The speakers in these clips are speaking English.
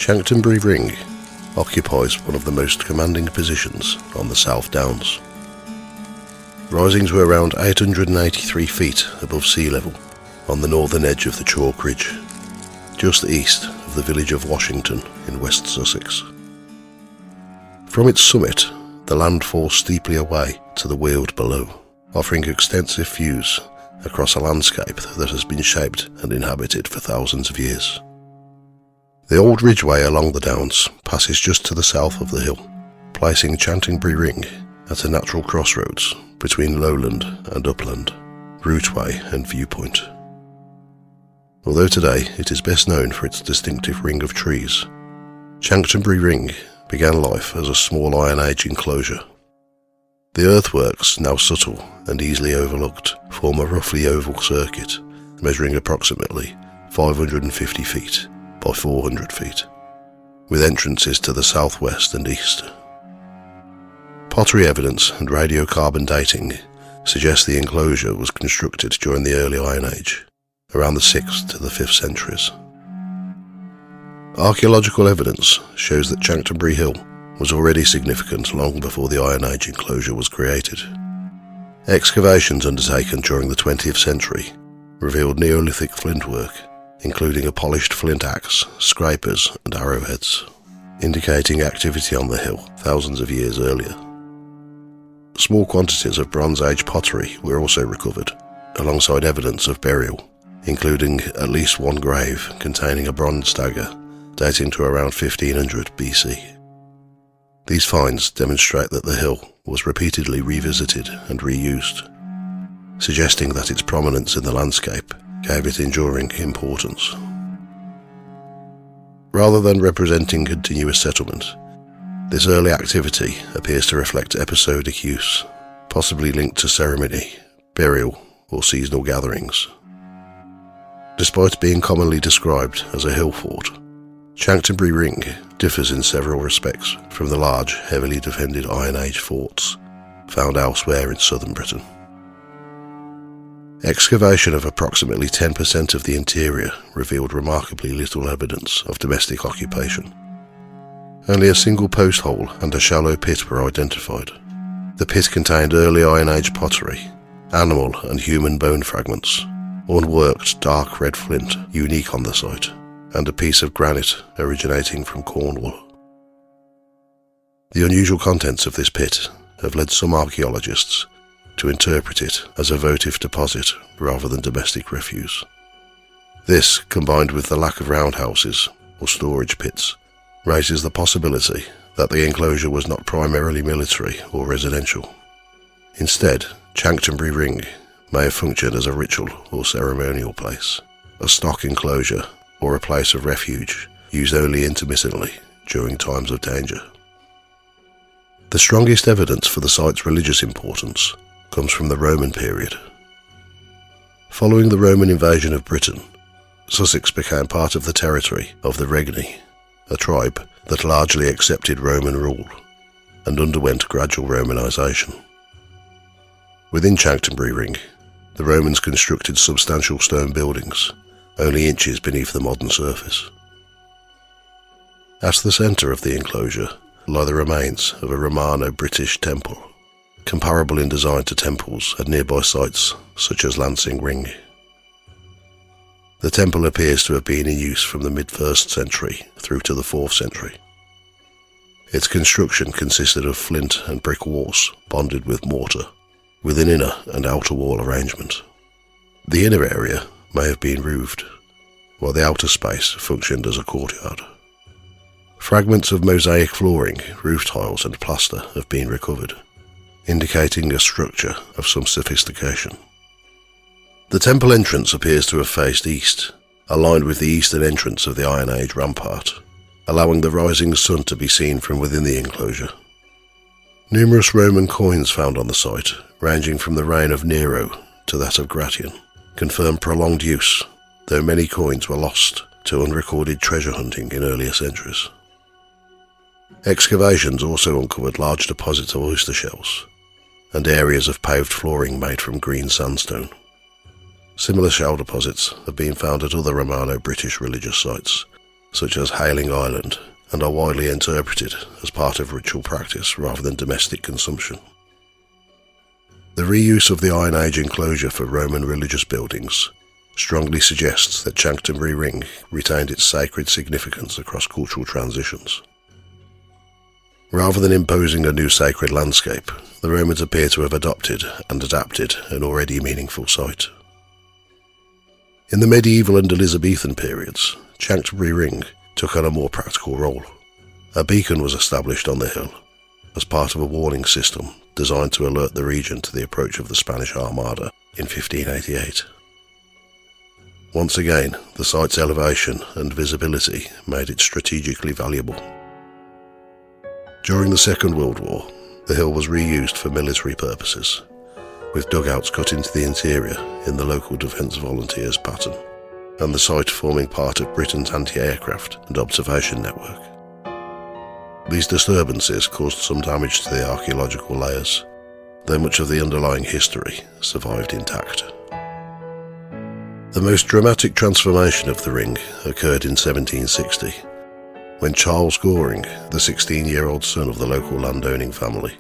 Chanctonbury Ring occupies one of the most commanding positions on the South Downs, rising to around 883 feet above sea level on the northern edge of the Chalk Ridge, just east of the village of Washington in West Sussex. From its summit, the land falls steeply away to the weald below, offering extensive views across a landscape that has been shaped and inhabited for thousands of years. The old ridgeway along the downs passes just to the south of the hill, placing Chanctonbury Ring at a natural crossroads between lowland and upland, routeway and viewpoint. Although today it is best known for its distinctive ring of trees, Chanctonbury Ring began life as a small Iron Age enclosure. The earthworks, now subtle and easily overlooked, form a roughly oval circuit measuring approximately 550 feet by 400 feet, with entrances to the southwest and east. Pottery evidence and radiocarbon dating suggest the enclosure was constructed during the early Iron Age, around the 6th to the 5th centuries. Archaeological evidence shows that Chanctonbury Hill was already significant long before the Iron Age enclosure was created. Excavations undertaken during the 20th century revealed Neolithic flint work, including a polished flint axe, scrapers and arrowheads, indicating activity on the hill thousands of years earlier. Small quantities of Bronze Age pottery were also recovered, alongside evidence of burial, including at least one grave containing a bronze dagger dating to around 1500 BC. These finds demonstrate that the hill was repeatedly revisited and reused, suggesting that its prominence in the landscape gave it enduring importance. Rather than representing continuous settlement, this early activity appears to reflect episodic use, possibly linked to ceremony, burial, or seasonal gatherings. Despite being commonly described as a hill fort, Chanctonbury Ring differs in several respects from the large, heavily defended Iron Age forts found elsewhere in southern Britain. Excavation of approximately 10% of the interior revealed remarkably little evidence of domestic occupation. Only a single post hole and a shallow pit were identified. The pit contained early Iron Age pottery, animal and human bone fragments, unworked dark red flint unique on the site, and a piece of granite originating from Cornwall. The unusual contents of this pit have led some archaeologists to interpret it as a votive deposit rather than domestic refuse. This, combined with the lack of roundhouses or storage pits, raises the possibility that the enclosure was not primarily military or residential. Instead, Chanctonbury Ring may have functioned as a ritual or ceremonial place, a stock enclosure, or a place of refuge used only intermittently during times of danger. The strongest evidence for the site's religious importance comes from the Roman period. Following the Roman invasion of Britain, Sussex became part of the territory of the Regni, a tribe that largely accepted Roman rule and underwent gradual Romanisation. Within Chanctonbury Ring, the Romans constructed substantial stone buildings, only inches beneath the modern surface. At the centre of the enclosure lie the remains of a Romano-British temple, comparable in design to temples at nearby sites such as Lancing Ring. The temple appears to have been in use from the mid-1st century through to the 4th century. Its construction consisted of flint and brick walls bonded with mortar, with an inner and outer wall arrangement. The inner area may have been roofed, while the outer space functioned as a courtyard. Fragments of mosaic flooring, roof tiles and plaster have been recovered, indicating a structure of some sophistication. The temple entrance appears to have faced east, aligned with the eastern entrance of the Iron Age rampart, allowing the rising sun to be seen from within the enclosure. Numerous Roman coins found on the site, ranging from the reign of Nero to that of Gratian, confirm prolonged use, though many coins were lost to unrecorded treasure hunting in earlier centuries. Excavations also uncovered large deposits of oyster shells and areas of paved flooring made from green sandstone. Similar shell deposits have been found at other Romano-British religious sites, such as Hailing Island, and are widely interpreted as part of ritual practice rather than domestic consumption. The reuse of the Iron Age enclosure for Roman religious buildings strongly suggests that Chanctonbury Ring retained its sacred significance across cultural transitions. Rather than imposing a new sacred landscape, the Romans appear to have adopted and adapted an already meaningful site. In the medieval and Elizabethan periods, Chanctonbury Ring took on a more practical role. A beacon was established on the hill as part of a warning system designed to alert the region to the approach of the Spanish Armada in 1588. Once again, the site's elevation and visibility made it strategically valuable. During the Second World War, the hill was reused for military purposes, with dugouts cut into the interior in the local Defence Volunteers pattern, and the site forming part of Britain's anti-aircraft and observation network. These disturbances caused some damage to the archaeological layers, though much of the underlying history survived intact. The most dramatic transformation of the ring occurred in 1760, when Charles Goring, the 16-year-old son of the local landowning family,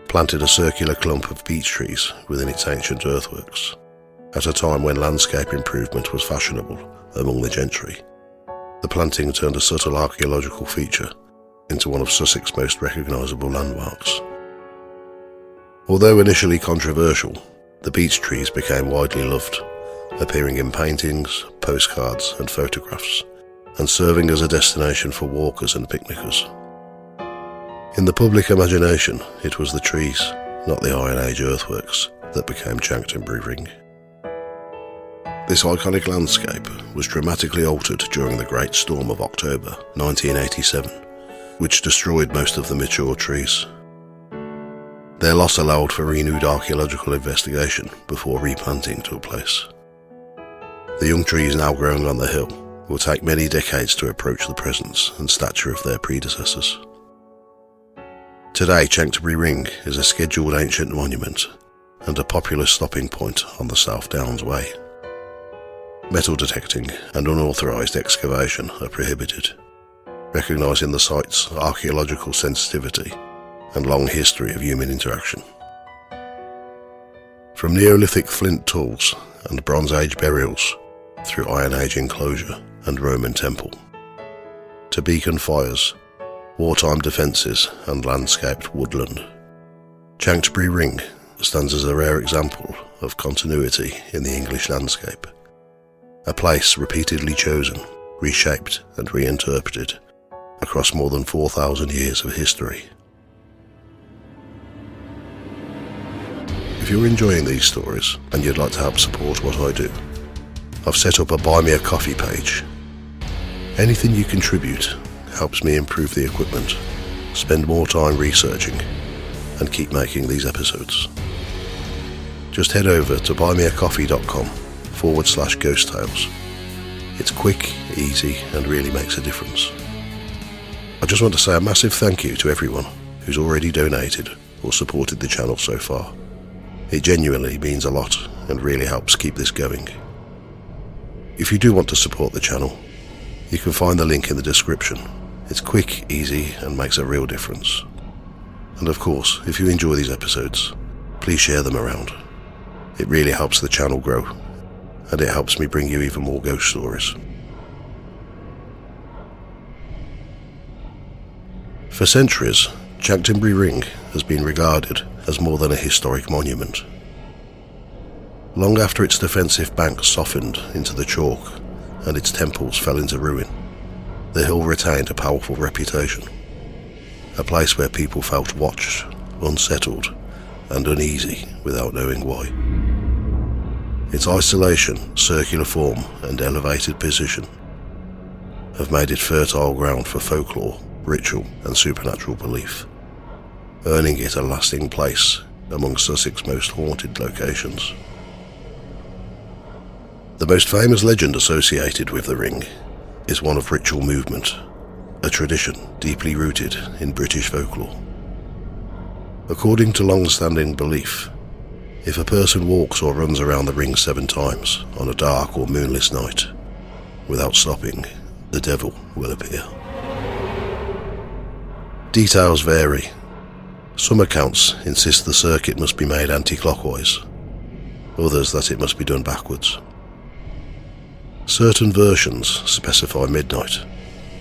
planted a circular clump of beech trees within its ancient earthworks, at a time when landscape improvement was fashionable among the gentry. The planting turned a subtle archaeological feature into one of Sussex's most recognisable landmarks. Although initially controversial, the beech trees became widely loved, appearing in paintings, postcards and photographs, and serving as a destination for walkers and picnickers. In the public imagination, it was the trees, not the Iron Age earthworks, that became Chanctonbury Ring. This iconic landscape was dramatically altered during the Great Storm of October 1987, which destroyed most of the mature trees. Their loss allowed for renewed archaeological investigation before replanting took place. The young trees now growing on the hill will take many decades to approach the presence and stature of their predecessors. Today, Chanctonbury Ring is a scheduled ancient monument and a popular stopping point on the South Downs Way. Metal detecting and unauthorised excavation are prohibited, recognising the site's archaeological sensitivity and long history of human interaction. From Neolithic flint tools and Bronze Age burials through Iron Age enclosure and Roman temple, to beacon fires, wartime defences and landscaped woodland, Chanctonbury Ring stands as a rare example of continuity in the English landscape, a place repeatedly chosen, reshaped and reinterpreted across more than 4,000 years of history. If you're enjoying these stories and you'd like to help support what I do, I've set up a Buy Me a Coffee page. Anything you contribute helps me improve the equipment, spend more time researching, and keep making these episodes. Just head over to buymeacoffee.com/ghost tales. It's quick, easy, and really makes a difference. I just want to say a massive thank you to everyone who's already donated or supported the channel so far. It genuinely means a lot and really helps keep this going. If you do want to support the channel, you can find the link in the description. It's quick, easy, and makes a real difference. And of course, if you enjoy these episodes, please share them around. It really helps the channel grow, and it helps me bring you even more ghost stories. For centuries, Chanctonbury Ring has been regarded as more than a historic monument. Long after its defensive banks softened into the chalk and its temples fell into ruin, the hill retained a powerful reputation, a place where people felt watched, unsettled, and uneasy without knowing why. Its isolation, circular form, and elevated position have made it fertile ground for folklore, ritual, and supernatural belief, earning it a lasting place among Sussex's most haunted locations. The most famous legend associated with the ring is one of ritual movement, a tradition deeply rooted in British folklore. According to long-standing belief, if a person walks or runs around the ring 7 times on a dark or moonless night, without stopping, the devil will appear. Details vary. Some accounts insist the circuit must be made anti-clockwise, others that it must be done backwards. Certain versions specify midnight,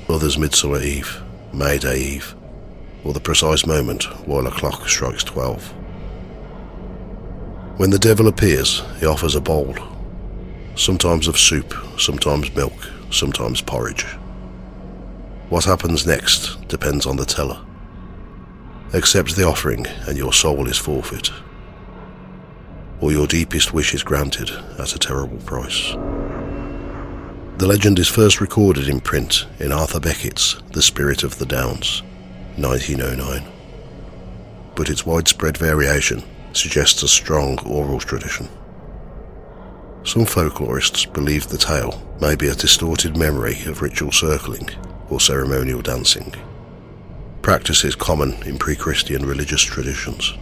others Midsummer Eve, May Day Eve, or the precise moment while a clock strikes 12. When the devil appears, he offers a bowl, sometimes of soup, sometimes milk, sometimes porridge. What happens next depends on the teller. Accept the offering and your soul is forfeit, or your deepest wish is granted at a terrible price. The legend is first recorded in print in Arthur Beckett's The Spirit of the Downs, 1909, but its widespread variation suggests a strong oral tradition. Some folklorists believe the tale may be a distorted memory of ritual circling or ceremonial dancing, practices common in pre-Christian religious traditions.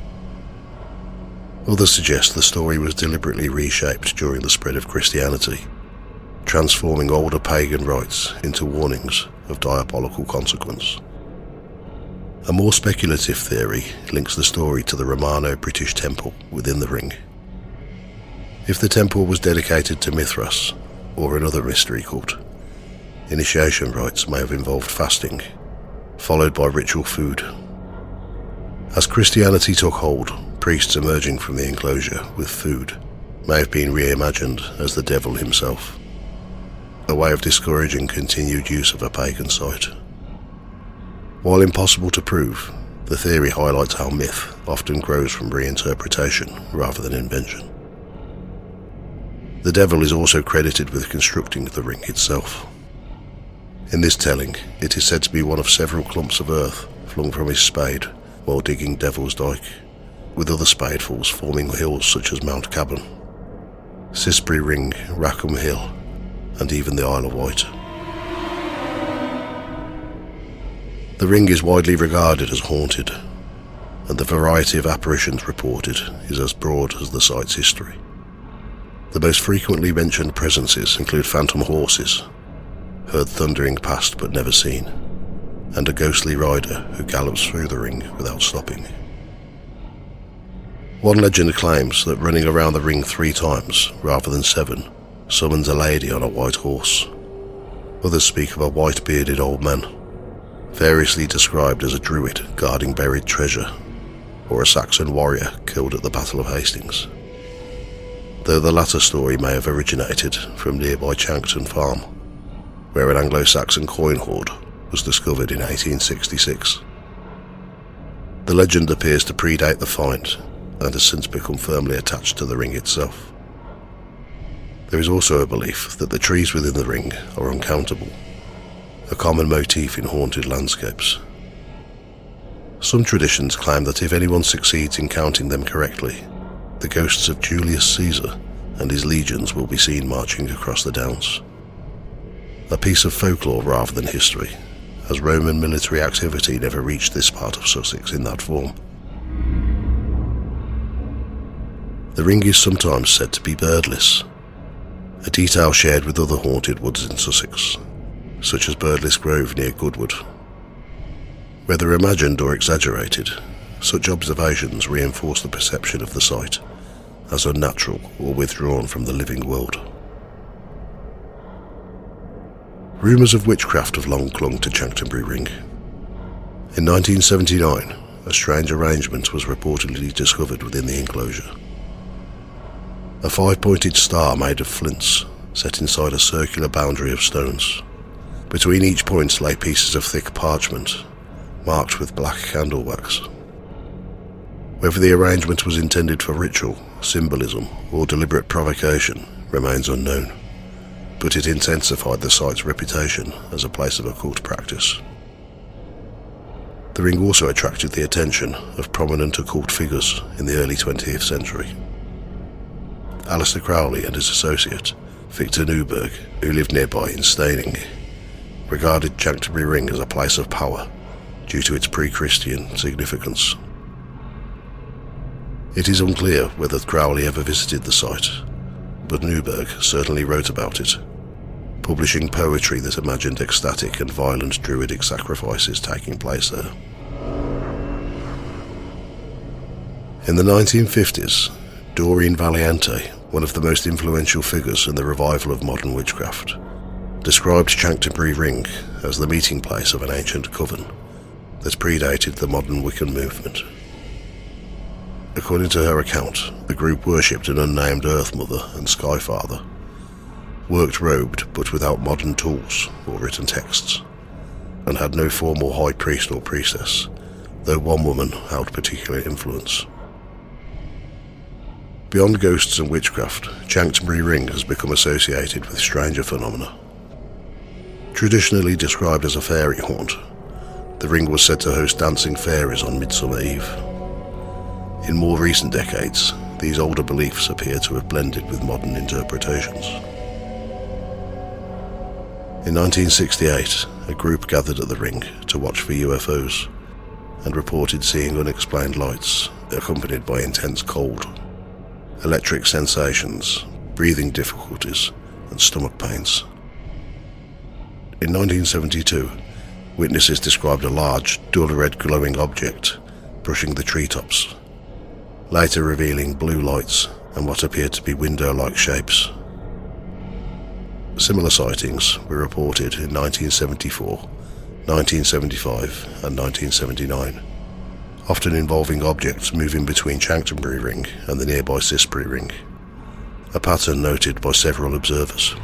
Others suggest the story was deliberately reshaped during the spread of Christianity, transforming older pagan rites into warnings of diabolical consequence. A more speculative theory links the story to the Romano-British temple within the ring. If the temple was dedicated to Mithras, or another mystery cult, initiation rites may have involved fasting, followed by ritual food. As Christianity took hold, priests emerging from the enclosure with food may have been reimagined as the devil himself, a way of discouraging continued use of a pagan site. While impossible to prove, the theory highlights how myth often grows from reinterpretation rather than invention. The devil is also credited with constructing the ring itself. In this telling, it is said to be one of several clumps of earth flung from his spade while digging Devil's Dyke, with other spadefuls forming hills such as Mount Caban, Sisbury Ring, Rackham Hill, and even the Isle of Wight. The ring is widely regarded as haunted, and the variety of apparitions reported is as broad as the site's history. The most frequently mentioned presences include phantom horses, heard thundering past but never seen, and a ghostly rider who gallops through the ring without stopping. One legend claims that running around the ring 3 times, rather than 7, summons a lady on a white horse. Others speak of a white-bearded old man, variously described as a druid guarding buried treasure, or a Saxon warrior killed at the Battle of Hastings, though the latter story may have originated from nearby Chancton Farm, where an Anglo-Saxon coin hoard was discovered in 1866. The legend appears to predate the find and has since become firmly attached to the ring itself. There is also a belief that the trees within the ring are uncountable, a common motif in haunted landscapes. Some traditions claim that if anyone succeeds in counting them correctly, the ghosts of Julius Caesar and his legions will be seen marching across the downs. A piece of folklore rather than history, as Roman military activity never reached this part of Sussex in that form. The ring is sometimes said to be birdless, a detail shared with other haunted woods in Sussex, such as Birdless Grove near Goodwood. Whether imagined or exaggerated, such observations reinforce the perception of the site as unnatural or withdrawn from the living world. Rumours of witchcraft have long clung to Chanctonbury Ring. In 1979, a strange arrangement was reportedly discovered within the enclosure. A 5-pointed star made of flints, set inside a circular boundary of stones. Between each point lay pieces of thick parchment, marked with black candle wax. Whether the arrangement was intended for ritual, symbolism, or deliberate provocation remains unknown, but it intensified the site's reputation as a place of occult practice. The ring also attracted the attention of prominent occult figures in the early 20th century. Aleister Crowley and his associate, Victor Newberg, who lived nearby in Staining, regarded Chanctonbury Ring as a place of power due to its pre-Christian significance. It is unclear whether Crowley ever visited the site, but Newberg certainly wrote about it, publishing poetry that imagined ecstatic and violent druidic sacrifices taking place there. In the 1950s, Doreen Valiente, one of the most influential figures in the revival of modern witchcraft, described Chanctonbury Ring as the meeting place of an ancient coven that predated the modern Wiccan movement. According to her account, the group worshipped an unnamed Earth Mother and Sky Father, worked robed but without modern tools or written texts, and had no formal high priest or priestess, though one woman held particular influence. Beyond ghosts and witchcraft, Chanctonbury Ring has become associated with stranger phenomena. Traditionally described as a fairy haunt, the ring was said to host dancing fairies on Midsummer Eve. In more recent decades, these older beliefs appear to have blended with modern interpretations. In 1968, a group gathered at the ring to watch for UFOs and reported seeing unexplained lights accompanied by intense cold, electric sensations, breathing difficulties, and stomach pains. In 1972, witnesses described a large, dull red glowing object brushing the treetops, later revealing blue lights and what appeared to be window-like shapes. Similar sightings were reported in 1974, 1975 and 1979, often involving objects moving between Chanctonbury Ring and the nearby Sisbury Ring, a pattern noted by several observers.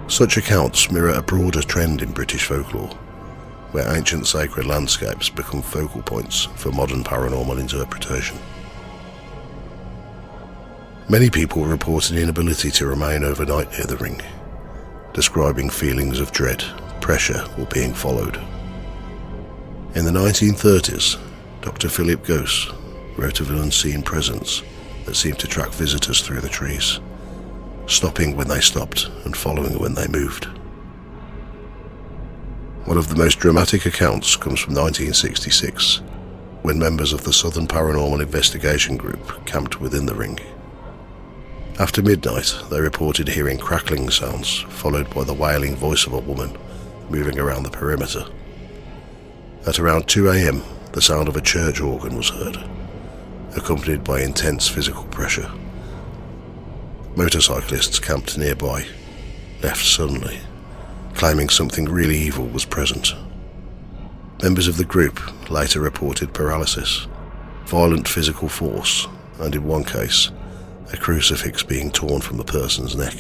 Such accounts mirror a broader trend in British folklore, where ancient sacred landscapes become focal points for modern paranormal interpretation. Many people report an inability to remain overnight near the ring, describing feelings of dread, pressure, or being followed. In the 1930s, Dr. Philip Gose wrote of an unseen presence that seemed to track visitors through the trees, stopping when they stopped and following when they moved. One of the most dramatic accounts comes from 1966, when members of the Southern Paranormal Investigation Group camped within the ring. After midnight, they reported hearing crackling sounds, followed by the wailing voice of a woman moving around the perimeter. At around 2 a.m, the sound of a church organ was heard, accompanied by intense physical pressure. Motorcyclists camped nearby left suddenly, claiming something really evil was present. Members of the group later reported paralysis, violent physical force, and in one case, a crucifix being torn from a person's neck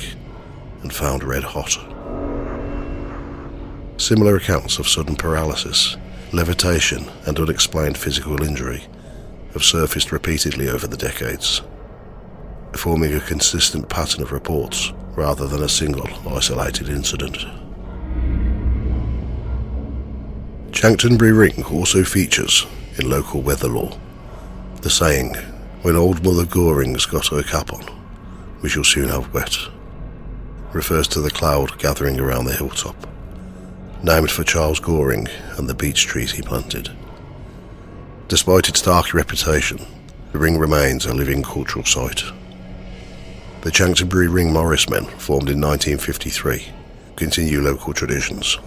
and found red hot. Similar accounts of sudden paralysis, levitation, and unexplained physical injury have surfaced repeatedly over the decades, forming a consistent pattern of reports rather than a single isolated incident. Chanctonbury Ring also features, in local weather lore, the saying, "When old Mother Goring's got her cap on, we shall soon have wet," refers to the cloud gathering around the hilltop, named for Charles Goring and the beech trees he planted. Despite its dark reputation, the ring remains a living cultural site. The Chanctonbury Ring Morris men, formed in 1953, continue local traditions.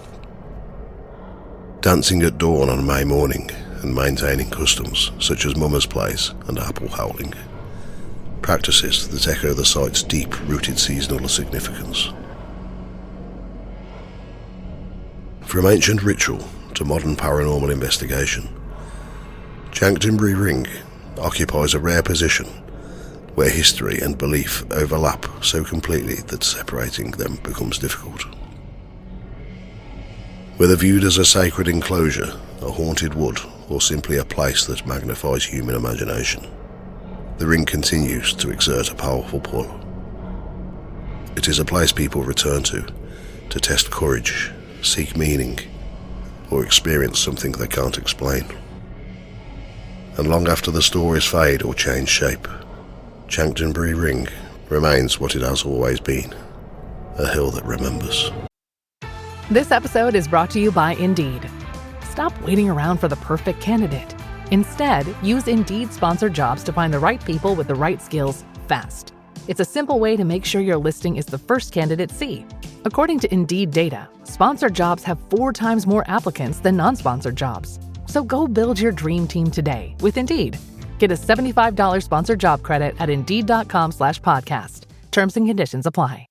Dancing at dawn on a May morning and maintaining customs such as mummers' plays and apple howling, practices that echo the site's deep-rooted seasonal significance. From ancient ritual to modern paranormal investigation, Chanctonbury Ring occupies a rare position where history and belief overlap so completely that separating them becomes difficult. Whether viewed as a sacred enclosure, a haunted wood, or simply a place that magnifies human imagination, the ring continues to exert a powerful pull. It is a place people return to test courage, seek meaning, or experience something they can't explain. And long after the stories fade or change shape, Chanctonbury Ring remains what it has always been, a hill that remembers. This episode is brought to you by Indeed. Stop waiting around for the perfect candidate. Instead, use Indeed sponsored jobs to find the right people with the right skills fast. It's a simple way to make sure your listing is the first candidates see. According to Indeed data, sponsored jobs have 4 times more applicants than non-sponsored jobs. So go build your dream team today with Indeed. Get a $75 sponsored job credit at Indeed.com/podcast. Terms and conditions apply.